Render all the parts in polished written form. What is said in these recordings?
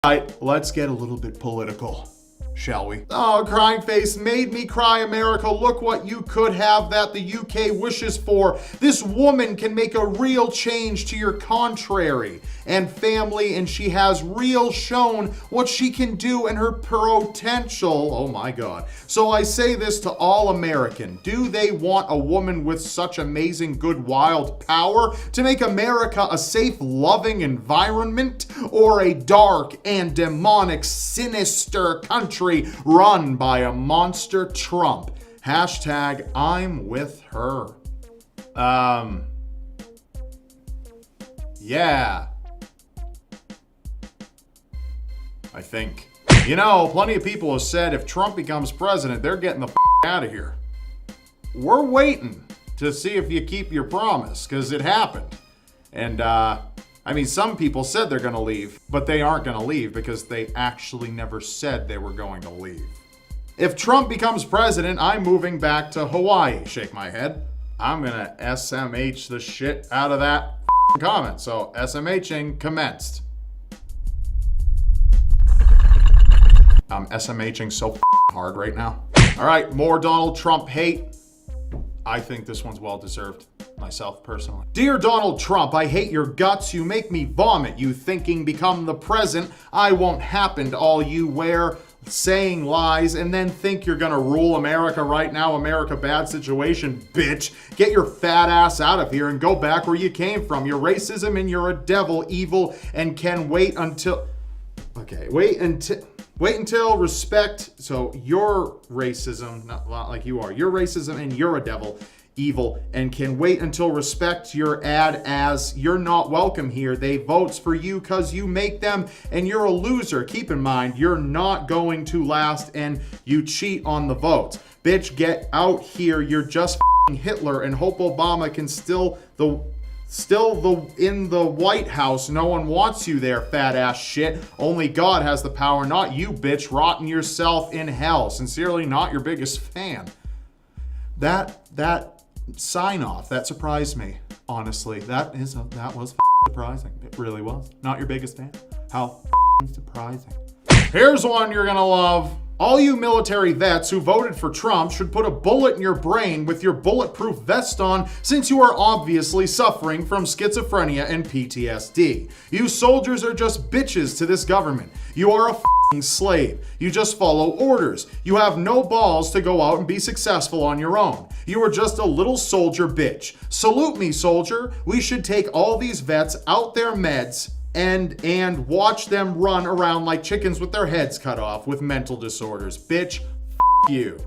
All right, let's get a little bit political, shall we? Oh, crying face made me cry, America. Look what you could have that the UK wishes for. This woman can make a real change to your contrary and family, and she has real shown what she can do and her potential. Oh my God. So I say this to all American. Do they want a woman with such amazing, good, wild power to make America a safe, loving environment, or a dark and demonic, sinister country run by a monster Trump? Hashtag I'm with her. Yeah. I think. You know, plenty of people have said if Trump becomes president, they're getting the out of here. We're waiting to see if you keep your promise, because it happened. And, I mean, some people said they're going to leave, but they aren't going to leave because they actually never said they were going to leave. If Trump becomes president, I'm moving back to Hawaii. Shake my head. I'm going to SMH the shit out of that comment. So, SMHing commenced. I'm SMHing so hard right now. All right, more Donald Trump hate. I think this one's well-deserved, myself personally. Dear Donald Trump, I hate your guts. You make me vomit. You thinking become the president. I won't happen to all you wear saying lies and then think you're gonna rule America right now. America, bad situation, bitch. Get your fat ass out of here and go back where you came from. You're racism and you're a devil, evil, and can wait until... Okay, wait until respect. So you're racism, not like you are. You're racism and you're a devil, evil, and can wait until respect your ad as you're not welcome here. They votes for you because you make them and you're a loser. Keep in mind, you're not going to last and you cheat on the votes. Bitch, get out here. You're just Hitler and hope Obama can still in the White House. No one wants you there, fat ass shit. Only God has the power, not you, bitch. Rotten yourself in hell. Sincerely, not your biggest fan. That sign off, that surprised me. Honestly, that was surprising. It really was. Not your biggest fan. How surprising. Here's one you're gonna love. All you military vets who voted for Trump should put a bullet in your brain with your bulletproof vest on, since you are obviously suffering from schizophrenia and PTSD. You soldiers are just bitches to this government. You are a f***ing slave. You just follow orders. You have no balls to go out and be successful on your own. You are just a little soldier bitch. Salute me, soldier. We should take all these vets out their meds and watch them run around like chickens with their heads cut off with mental disorders. Bitch, f*** you.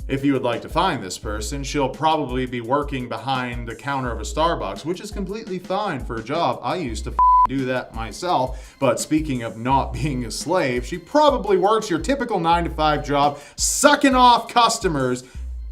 If you would like to find this person, she'll probably be working behind the counter of a Starbucks, which is completely fine for a job. I used to do that myself. But speaking of not being a slave, she probably works your typical 9-to-5 job, sucking off customers,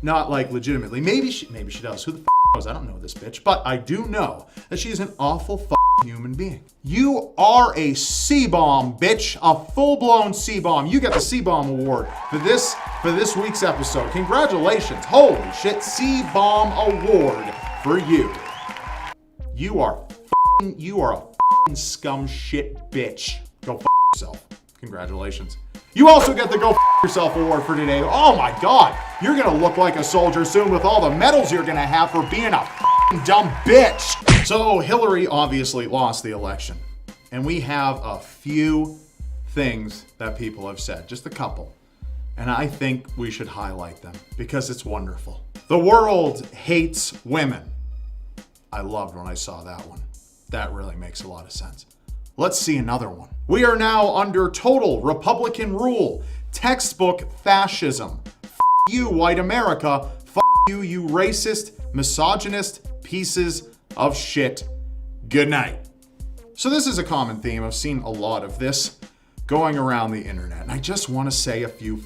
not like legitimately. Maybe she does. Who the knows? I don't know this bitch, but I do know that she's an awful human being. You are a C-bomb, bitch. A full-blown C-bomb. You get the C-bomb award for this week's episode. Congratulations. Holy shit, C-bomb award for you. You are a scum shit bitch. Go yourself. Congratulations. You also get the Go Yourself award for today. Oh my God, you're gonna look like a soldier soon with all the medals you're gonna have for being a dumb bitch. So Hillary obviously lost the election, and we have a few things that people have said, just a couple, and I think we should highlight them because it's wonderful. The world hates women. I loved when I saw that one. That really makes a lot of sense. Let's see another one. We are now under total Republican rule. Textbook fascism. F you, white America. F you, you racist, misogynist pieces of shit. Good night. So this is a common theme. I've seen a lot of this going around the internet, and I just want to say a few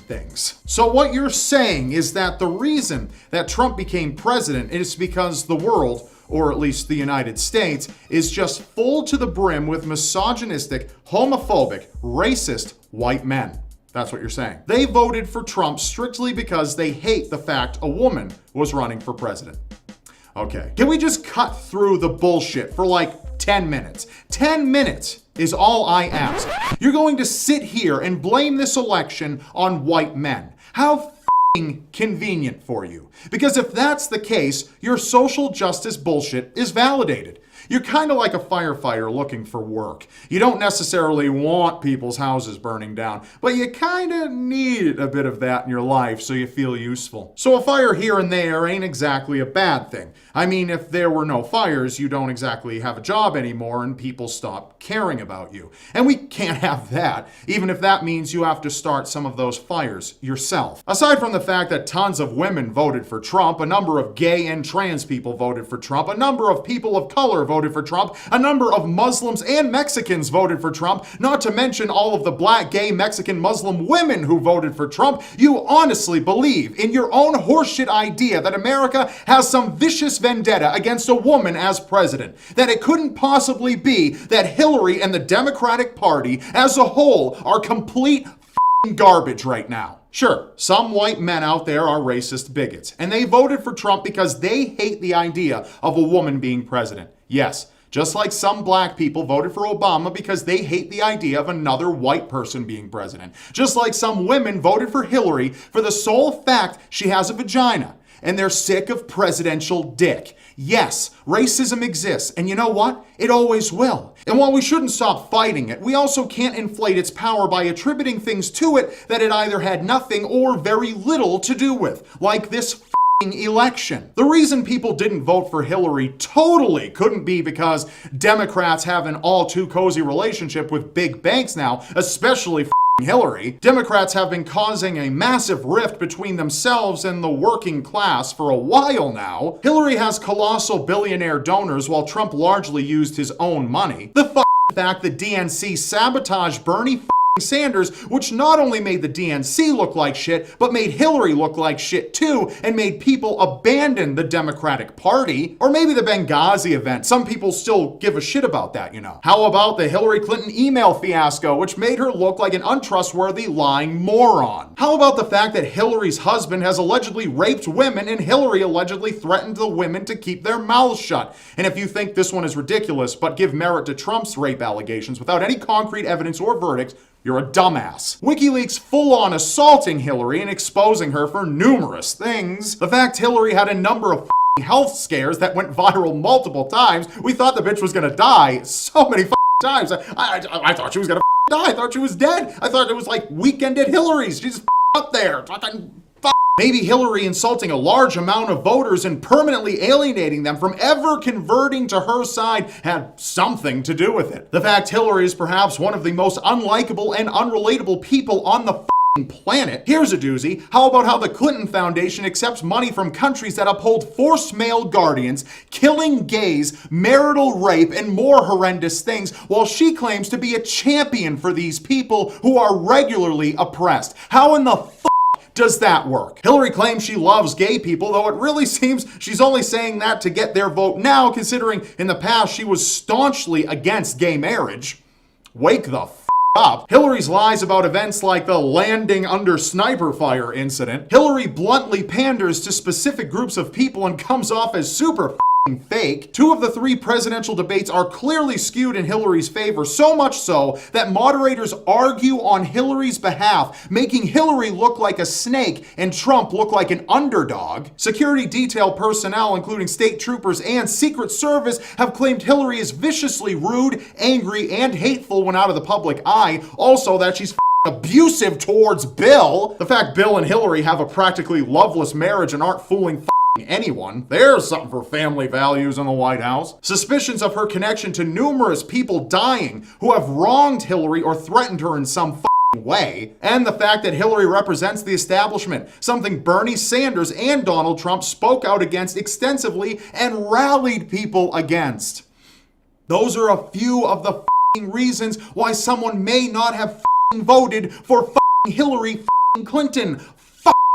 things. So what you're saying is that the reason that Trump became president is because the world, or at least the United States, is just full to the brim with misogynistic, homophobic, racist white men. That's what you're saying. They voted for Trump strictly because they hate the fact a woman was running for president. Okay, can we just cut through the bullshit for like 10 minutes? 10 minutes is all I ask. You're going to sit here and blame this election on white men. How convenient for you. Because if that's the case, your social justice bullshit is validated. You're kind of like a firefighter looking for work. You don't necessarily want people's houses burning down, but you kind of need a bit of that in your life so you feel useful. So a fire here and there ain't exactly a bad thing. I mean, if there were no fires, you don't exactly have a job anymore and people stop caring about you. And we can't have that, even if that means you have to start some of those fires yourself. Aside from the fact that tons of women voted for Trump, a number of gay and trans people voted for Trump, a number of people of color voted for Trump, a number of Muslims and Mexicans voted for Trump, not to mention all of the black, gay, Mexican, Muslim women who voted for Trump, you honestly believe in your own horseshit idea that America has some vicious vendetta against a woman as president, that it couldn't possibly be that Hillary and the Democratic Party as a whole are complete garbage right now. Sure, some white men out there are racist bigots, and they voted for Trump because they hate the idea of a woman being president. Yes, just like some black people voted for Obama because they hate the idea of another white person being president. Just like some women voted for Hillary for the sole fact she has a vagina, and they're sick of presidential dick. Yes, racism exists, and you know what? It always will. And while we shouldn't stop fighting it, we also can't inflate its power by attributing things to it that it either had nothing or very little to do with, like this election. The reason people didn't vote for Hillary totally couldn't be because Democrats have an all too cozy relationship with big banks now, especially Hillary. Democrats have been causing a massive rift between themselves and the working class for a while now. Hillary has colossal billionaire donors while Trump largely used his own money. The fact that DNC sabotaged Bernie Sanders, which not only made the DNC look like shit, but made Hillary look like shit too, and made people abandon the Democratic Party. Or maybe the Benghazi event. Some people still give a shit about that, you know. How about the Hillary Clinton email fiasco, which made her look like an untrustworthy, lying moron? How about the fact that Hillary's husband has allegedly raped women and Hillary allegedly threatened the women to keep their mouths shut? And if you think this one is ridiculous, but give merit to Trump's rape allegations without any concrete evidence or verdicts, you're a dumbass. WikiLeaks full-on assaulting Hillary and exposing her for numerous things. The fact Hillary had a number of health scares that went viral multiple times. We thought the bitch was gonna die so many times. I thought she was gonna die. I thought she was dead. I thought it was like Weekend at Hillary's. She's just up there talking. Maybe Hillary insulting a large amount of voters and permanently alienating them from ever converting to her side had something to do with it. The fact Hillary is perhaps one of the most unlikable and unrelatable people on the planet. Here's a doozy. How about how the Clinton Foundation accepts money from countries that uphold forced male guardians, killing gays, marital rape, and more horrendous things, while she claims to be a champion for these people who are regularly oppressed? How in the does that work? Hillary claims she loves gay people, though it really seems she's only saying that to get their vote now, considering in the past she was staunchly against gay marriage. Wake the up. Hillary's lies about events like the landing under sniper fire incident. Hillary bluntly panders to specific groups of people and comes off as super fake. 2 of the 3 presidential debates are clearly skewed in Hillary's favor, so much so that moderators argue on Hillary's behalf, making Hillary look like a snake and Trump look like an underdog. Security detail personnel, including state troopers and Secret Service, have claimed Hillary is viciously rude, angry, and hateful when out of the public eye. Also, that she's abusive towards Bill. The fact Bill and Hillary have a practically loveless marriage and aren't fooling anyone. There's something for family values in the White House. Suspicions of her connection to numerous people dying who have wronged Hillary or threatened her in some way. And the fact that Hillary represents the establishment, something Bernie Sanders and Donald Trump spoke out against extensively and rallied people against. Those are a few of the reasons why someone may not have voted for Hillary Clinton.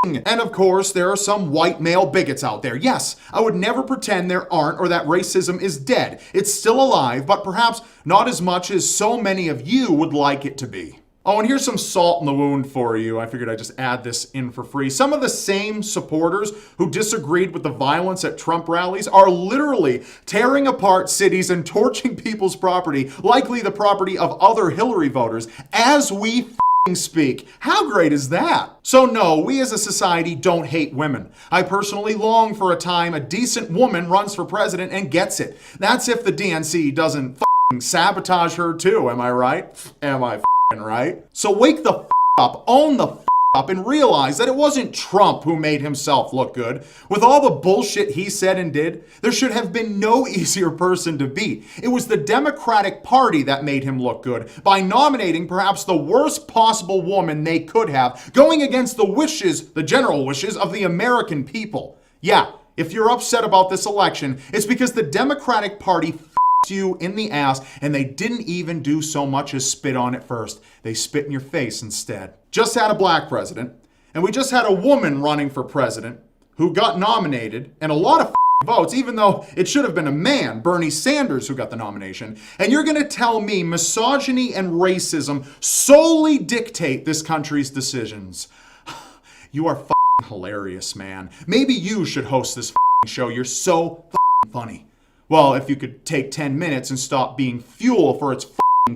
And of course, there are some white male bigots out there. Yes, I would never pretend there aren't or that racism is dead. It's still alive, but perhaps not as much as so many of you would like it to be. Oh, and here's some salt in the wound for you. I figured I'd just add this in for free. Some of the same supporters who disagreed with the violence at Trump rallies are literally tearing apart cities and torching people's property, likely the property of other Hillary voters, as we speak. How great is that? So no, we as a society don't hate women. I personally long for a time a decent woman runs for president and gets it. That's if the DNC doesn't sabotage her too, am I right? Am I right? So wake the up, own the up, and realize that it wasn't Trump who made himself look good. With all the bullshit he said and did, there should have been no easier person to beat. It was the Democratic Party that made him look good by nominating perhaps the worst possible woman they could have, going against the general wishes of the American people. Yeah, if you're upset about this election, it's because the Democratic Party you in the ass, and they didn't even do so much as spit on it first. They spit in your face instead. Just had a black president, and we just had a woman running for president who got nominated, and a lot of votes, even though it should have been a man, Bernie Sanders, who got the nomination. And you're going to tell me misogyny and racism solely dictate this country's decisions. You are hilarious, man. Maybe you should host this show. You're so funny. Well, if you could take 10 minutes and stop being fuel for its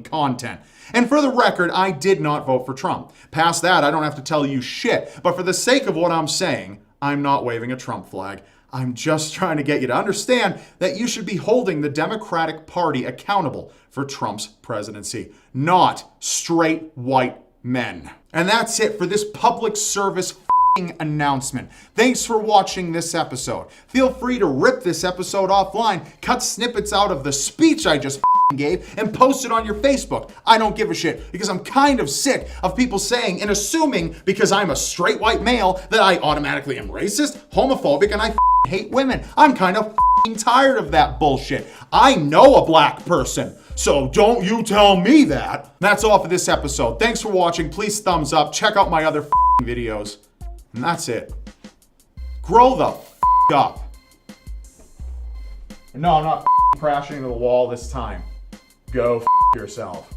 content. And for the record, I did not vote for Trump. Past that, I don't have to tell you shit. But for the sake of what I'm saying, I'm not waving a Trump flag. I'm just trying to get you to understand that you should be holding the Democratic Party accountable for Trump's presidency, not straight white men. And that's it for this public service announcement. Thanks for watching this episode. Feel free to rip this episode offline, cut snippets out of the speech I just gave, and post it on your Facebook. I don't give a shit, because I'm kind of sick of people saying and assuming because I'm a straight white male that I automatically am racist, homophobic, and I hate women. I'm kind of tired of that bullshit. I know a black person, so don't you tell me that. That's all for this episode. Thanks for watching. Please thumbs up. Check out my other videos. And that's it. Grow the up. No, I'm not crashing into the wall this time. Go yourself.